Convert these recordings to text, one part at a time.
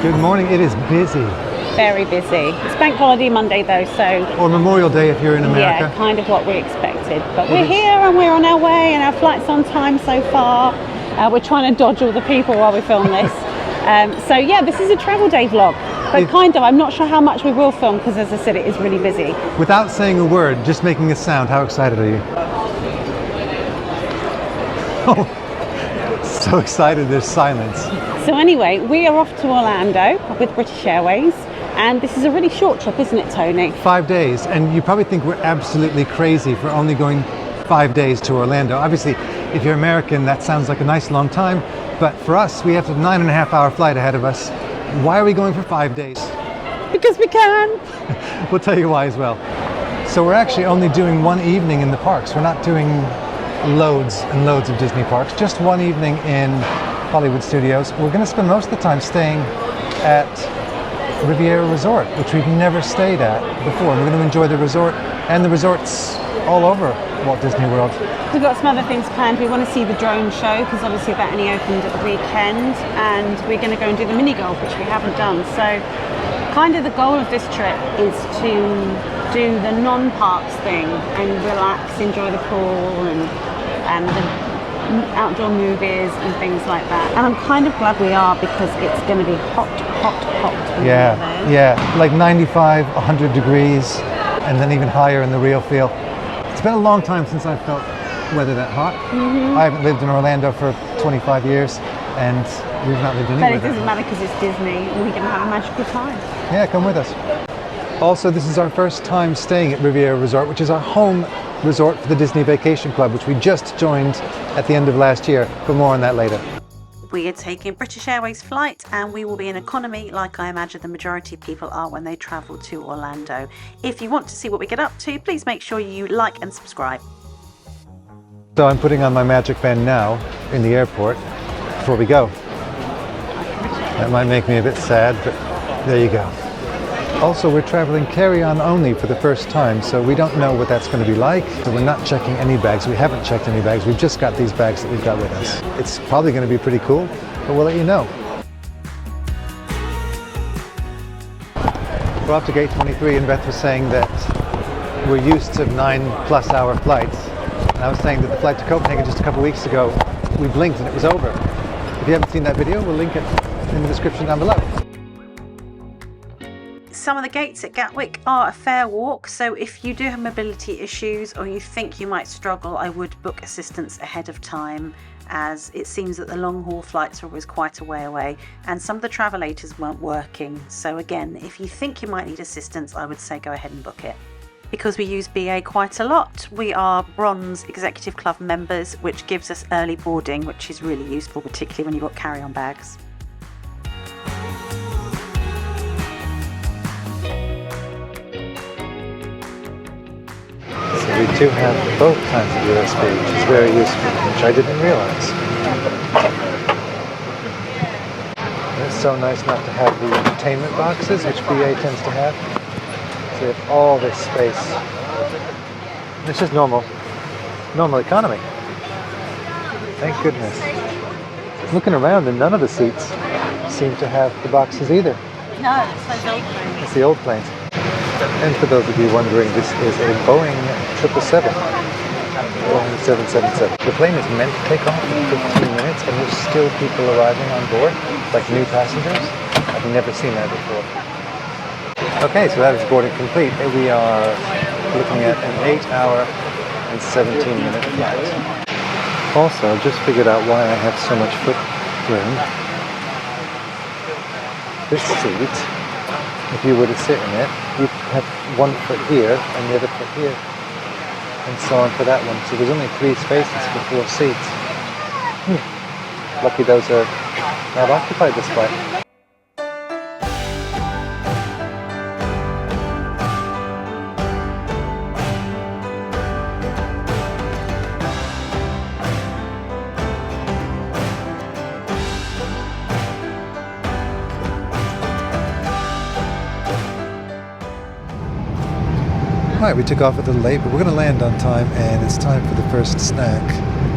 Good morning. It is busy. Very busy. It's bank holiday Monday though, so... Or Memorial Day if you're in America. Yeah, kind of what we expected. But we're here and we're on our way and our flight's on time so far. We're trying to dodge all the people while we film this. So yeah, this is a travel day vlog. But kind of, I'm not sure how much we will film because as I said, it is really busy. Without saying a word, just making a sound, how excited are you? Oh, so excited there's silence. So anyway, we are off to Orlando with British Airways. And this is a really short trip, isn't it, Tony? 5 days, and you probably think we're absolutely crazy for only going 5 days to Orlando. Obviously, if you're American, that sounds like a nice long time, but for us, we have a 9.5-hour flight ahead of us. Why are we going for 5 days? Because we can! We'll tell you why as well. So we're actually only doing one evening in the parks. We're not doing loads and loads of Disney parks, just one evening in Hollywood Studios. We're going to spend most of the time staying at Riviera Resort, which we've never stayed at before. We're going to enjoy the resort and the resorts all over Walt Disney World. We've got some other things planned. We want to see the drone show because obviously that only opened at the weekend, and we're going to go and do the mini golf, which we haven't done. So kind of the goal of this trip is to do the non-parks thing and relax, enjoy the pool and the outdoor movies and things like that. And I'm kind of glad we are because it's going to be hot. Yeah, like 95, 100 degrees, and then even higher in the real feel. It's been a long time since I've felt weather that hot. I haven't lived in Orlando for 25 years, and we've not lived anywhere. But it doesn't matter because it's Disney, and we're going to have a magical time. Yeah, come with us. Also, this is our first time staying at Riviera Resort, which is our home resort for the Disney Vacation Club, which we just joined at the end of last year, but more on that later. We are taking British Airways flight and we will be in economy like I imagine the majority of people are when they travel to Orlando. If you want to see what we get up to, please make sure you like and subscribe. So I'm putting on my Magic Band now in the airport before we go. That might make me a bit sad, but there you go. Also, we're traveling carry-on only for the first time, so we don't know what that's going to be like. So we're not checking any bags. We haven't checked any bags. We've just got these bags that we've got with us. It's probably going to be pretty cool, but we'll let you know. We're off to gate 23, and Beth was saying that we're used to 9+ hour flights. And I was saying that the flight to Copenhagen just a couple of weeks ago, we blinked and it was over. If you haven't seen that video, we'll link it in the description down below. Some of the gates at Gatwick are a fair walk, so if you do have mobility issues or you think you might struggle, I would book assistance ahead of time, as it seems that the long haul flights are always quite a way away and some of the travelators weren't working. So again, if you think you might need assistance, I would say go ahead and book it. Because we use BA quite a lot, we are Bronze Executive Club members, which gives us early boarding, which is really useful, particularly when you've got carry-on bags. We do have both kinds of USB, which is very useful, which I didn't realize. It's so nice not to have the entertainment boxes, which BA tends to have. So you have all this space. It's just normal economy. Thank goodness. Looking around, and none of the seats seem to have the boxes either. No, it's those old planes. It's the old planes. And for those of you wondering, this is a Boeing 777. Boeing 777. The plane is meant to take off in 15 minutes, and there's still people arriving on board, like new passengers. I've never seen that before. Okay, so that is boarding complete. We are looking at an 8-hour and 17-minute flight. Also, I've just figured out why I have so much foot room. This seat, if you were to sit in it, you'd have one foot here and the other foot here, and so on for that one. So there's only 3 spaces for 4 seats. Lucky those are not occupied this flight. Right, we took off a little late, but we're going to land on time, and it's time for the first snack.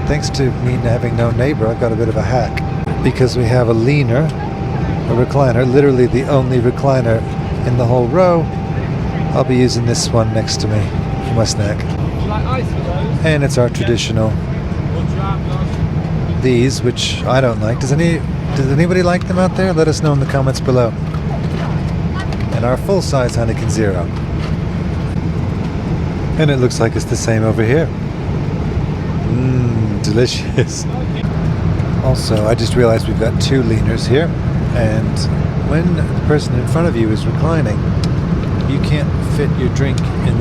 Thanks to me having no neighbor, I've got a bit of a hack, because we have a leaner a recliner, literally the only recliner in the whole row. I'll be using this one next to me for my snack. And it's our traditional these, which I don't like. Does anybody like them out there? Let us know in the comments below. And our full-size Heineken Zero. And it looks like it's the same over here. Delicious. Also, I just realized we've got 2 leaners here, and when the person in front of you is reclining, you can't fit your drink in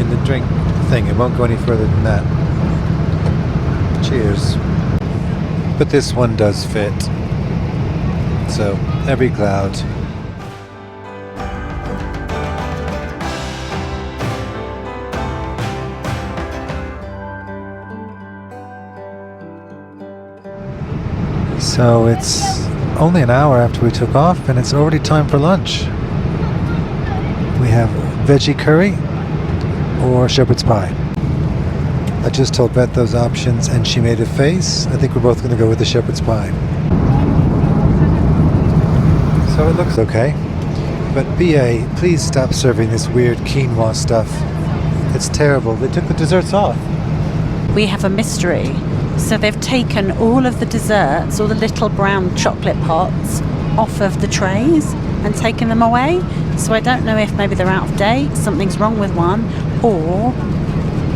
the drink thing. It won't go any further than that. Cheers. But this one does fit. So, every cloud. So it's only an hour after we took off, and it's already time for lunch. We have veggie curry or shepherd's pie. I just told Beth those options and she made a face. I think we're both going to go with the shepherd's pie. So it looks okay. But BA, please stop serving this weird quinoa stuff. It's terrible. They took the desserts off. We have a mystery. So they've taken all of the desserts, all the little brown chocolate pots, off of the trays and taken them away. So I don't know if maybe they're out of date, something's wrong with one, or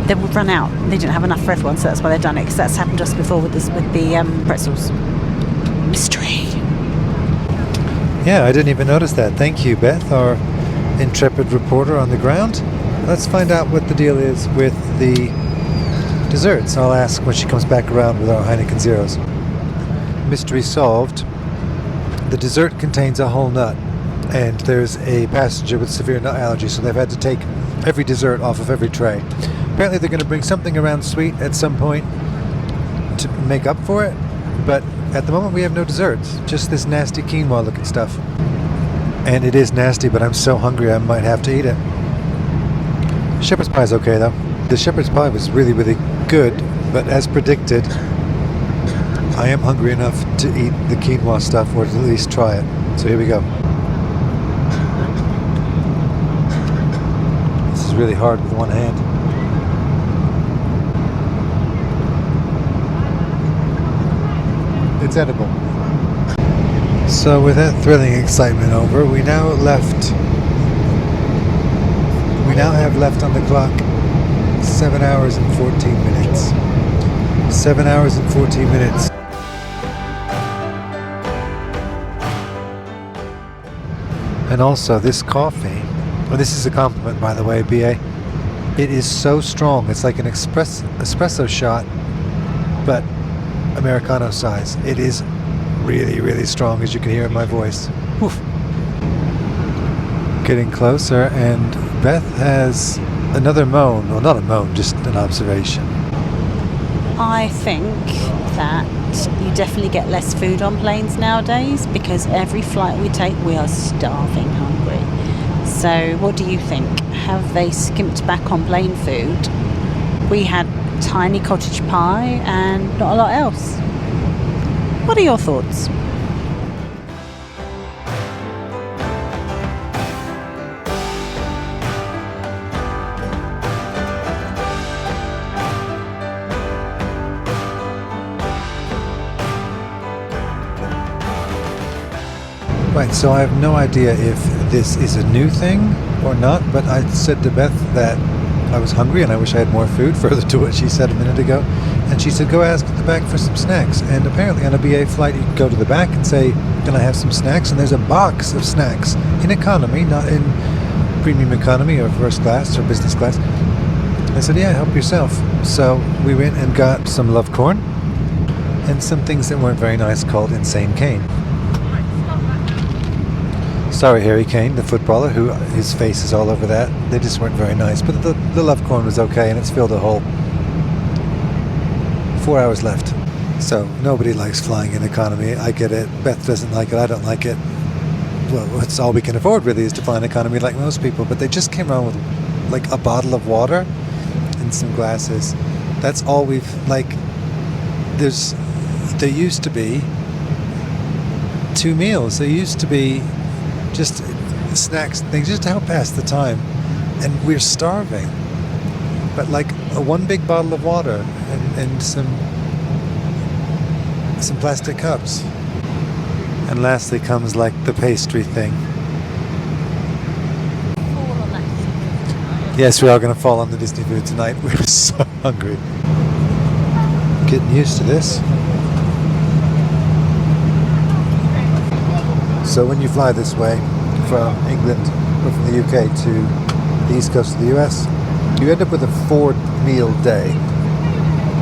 they would run out. They didn't have enough for everyone, so that's why they've done it, because that's happened just before with the pretzels. Mystery. Yeah, I didn't even notice that. Thank you, Beth, our intrepid reporter on the ground. Let's find out what the deal is with the desserts. I'll ask when she comes back around with our Heineken Zeros. Mystery solved. The dessert contains a whole nut, and there's a passenger with severe nut allergy, so they've had to take every dessert off of every tray. Apparently they're going to bring something around sweet at some point to make up for it, but at the moment we have no desserts, just this nasty quinoa looking stuff. And it is nasty, but I'm so hungry I might have to eat it. Shepherd's pie is okay though. The shepherd's pie was really, really good, but as predicted, I am hungry enough to eat the quinoa stuff, or at least try it. So here we go. This is really hard with one hand. It's edible. So with that thrilling excitement over, we now have left on the clock 7 hours and 14 minutes. 7 hours and 14 minutes. And also this coffee, well, this is a compliment by the way, BA. It is so strong. It's like an espresso shot, but Americano size. It is really, really strong, as you can hear in my voice. Oof. Getting closer, and Beth has another moan. Well, not a moan, just an observation. I think that you definitely get less food on planes nowadays, because every flight we take we are starving hungry. So what do you think? Have they skimped back on plane food? We had tiny cottage pie and not a lot else. What are your thoughts? Right, so I have no idea if this is a new thing or not, but I said to Beth that I was hungry and I wish I had more food, further to what she said a minute ago. And she said, go ask at the back for some snacks. And apparently on a BA flight, you can go to the back and say, can I have some snacks? And there's a box of snacks in economy, not in premium economy or first class or business class. I said, yeah, help yourself. So we went and got some love corn and some things that weren't very nice called Insane Cane. Sorry, Harry Kane, the footballer, who his face is all over that. They just weren't very nice, but the love corn was okay, and it's filled a hole. 4 hours left. So nobody likes flying in economy. I get it. Beth doesn't like it. I don't like it. Well, it's all we can afford really is to fly in economy like most people. But they just came around with like a bottle of water and some glasses. That's all we've like. There used to be 2 meals. They used to be just snacks and things just to help pass the time. And we're starving. But like one big bottle of water and some plastic cups. And lastly comes like the pastry thing. Yes, we are going to fall on the Disney food tonight. We're so hungry. Getting used to this. So when you fly this way from England or from the UK to the east coast of the US, you end up with a 4-meal day,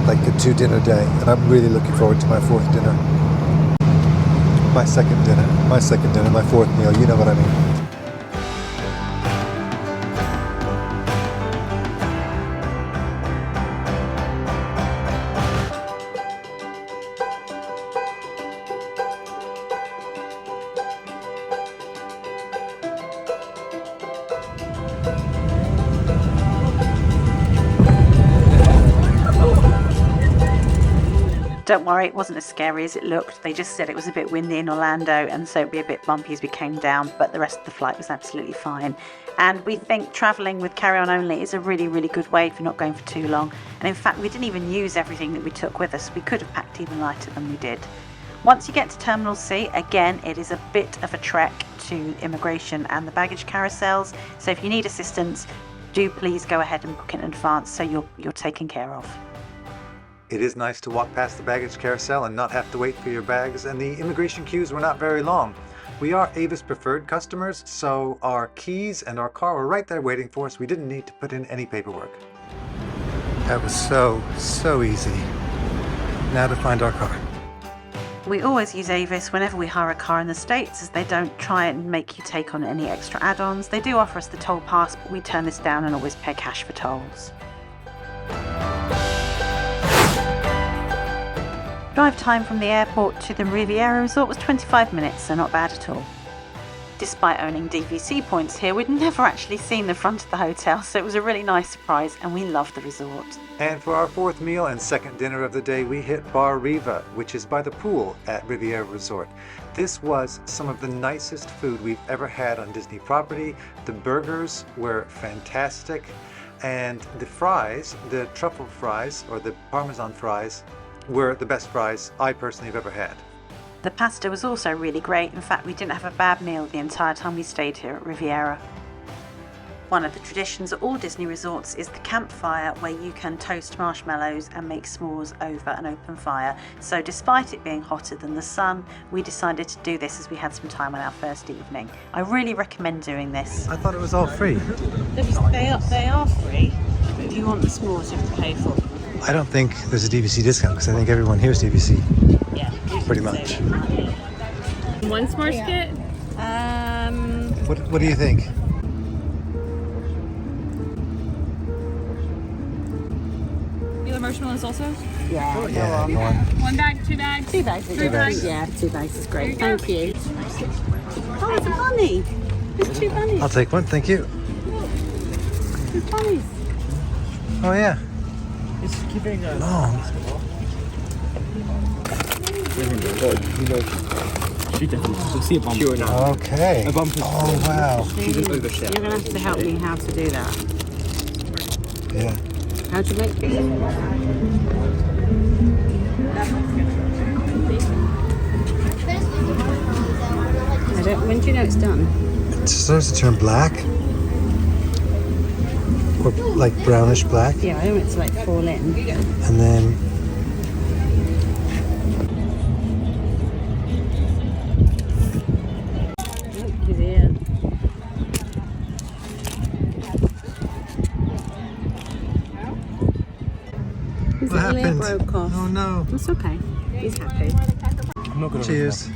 like a 2-dinner day. And I'm really looking forward to my 4th dinner. My second dinner, my 4th meal, you know what I mean. Don't worry, it wasn't as scary as it looked. They just said it was a bit windy in Orlando and so it'd be a bit bumpy as we came down, but the rest of the flight was absolutely fine. And we think travelling with carry-on only is a really, really good way if you're not going for too long. And in fact, we didn't even use everything that we took with us. We could have packed even lighter than we did. Once you get to Terminal C, again, it is a bit of a trek to immigration and the baggage carousels. So if you need assistance, do please go ahead and book in advance so you're taken care of. It is nice to walk past the baggage carousel and not have to wait for your bags, and the immigration queues were not very long. We are Avis preferred customers, so our keys and our car were right there waiting for us. We didn't need to put in any paperwork. That was so easy. Now to find our car. We always use Avis whenever we hire a car in the States, as they don't try and make you take on any extra add-ons. They do offer us the toll pass, but we turn this down and always pay cash for tolls. Drive time from the airport to the Riviera Resort was 25 minutes, so not bad at all. Despite owning DVC points here, we'd never actually seen the front of the hotel, so it was a really nice surprise and we loved the resort. And for our 4th meal and second dinner of the day, we hit Bar Riva, which is by the pool at Riviera Resort. This was some of the nicest food we've ever had on Disney property. The burgers were fantastic, and the fries, the truffle fries or the Parmesan fries, were the best fries I personally have ever had. The pasta was also really great. In fact, we didn't have a bad meal the entire time we stayed here at Riviera. One of the traditions at all Disney resorts is the campfire, where you can toast marshmallows and make s'mores over an open fire. So despite it being hotter than the sun, we decided to do this as we had some time on our first evening. I really recommend doing this. I thought it was all free. They are free. If you want the s'mores, you have to pay for them. I don't think there's a DVC discount because I think everyone here is DVC. Yeah, Pretty much. One s'mores kit. What do you think? You have marshmallows also? Yeah, Oh, yeah, go on. 1 bag, 2 bags? 2 bags. 3 bags? Yeah, 2 bags is great. There you Thank you. Oh, it's a bunny. There's 2 bunnies. I'll take one, thank you. 2 bunnies. Oh yeah. It's giving a Long. She definitely. You'll see a bump. Sure now. Okay. A bump is Oh wow. She didn't overstep. You're going to have to help me how to do that. Yeah. How to make this? When do you know it's done? It starts to turn black. Or like brownish black. Yeah, I don't want it to like fall in. And then His ear. His what little ear happened? broke off. Oh no. It's okay. He's happy. I'm not gonna. Cheers.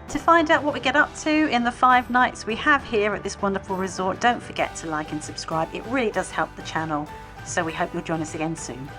To find out what we get up to in the 5 nights we have here at this wonderful resort, don't forget to like and subscribe. It really does help the channel. So we hope you'll join us again soon.